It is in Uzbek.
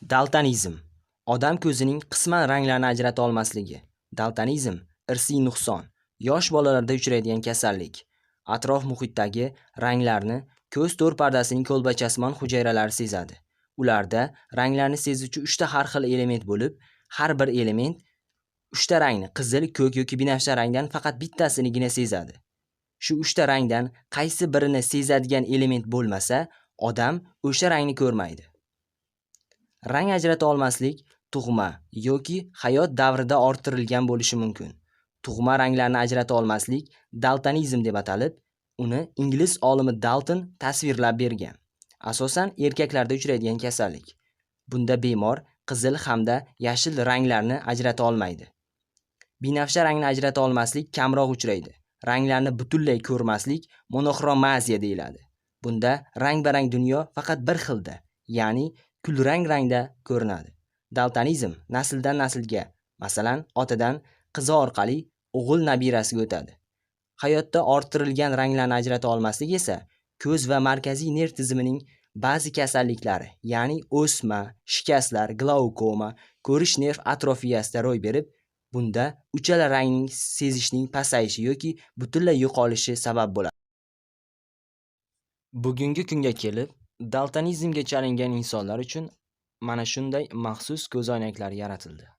Daltonizm. Odam ko'zining qisman ranglarni ajrata olmasligi. Daltonizm irsiy nuqson, yosh bolalarda uchraydigan kasallik. Atrof muhitdagi ranglarni ko'z to'r pardasining ko'lbachasimon hujayralari sezadi. Ularda ranglarni sezuvchi 3 ta har xil element bo'lib, har bir element 3 ta rangni qizil, ko'k yoki binafsha rangdan faqat bittasinigina sezadi. Shu 3 ta rangdan qaysi birini sezadigan element bo'lmasa, odam o'sha rangni ko'rmaydi. Rang ajrata olmaslik tug'ma yoki hayot davrida orttirilgan bo'lishi mumkin. Tug'ma ranglarni ajrata olmaslik daltonizm deb atalib, uni ingliz olimi Dalton tasvirlab bergan. Asosan erkaklarda uchraydigan kasallik. Bunda bemor qizil hamda yashil ranglarni ajrata olmaydi. Binafsha rangni ajrata olmaslik kamroq uchraydi. Ranglarni butunlay ko'rmaslik monoxromaziya deyiladi. Bunda rang-barang dunyo faqat bir xilda, ya'ni kulrang rangda ko'rinadi. Daltonizm nasldan naslga, masalan, otadan qizi orqali o'g'il nabirasiga o'tadi. Hayotda orttirilgan ranglarni ajrata olmaslik esa ko'z va markaziy nerv tizimining ba'zi kasalliklari, ya'ni o'sma, shikastlar, glaukoma, ko'rish nerv atrofiyasida ro'y berib, bunda uchala rangning sezishning pasayishi yoki butunlay yo'qolishi sabab bo'ladi. Bugungi kunga kelib, daltonizmga chalingan insonlar uchun mana shunday maxsus ko'zoynaklar yaratildi.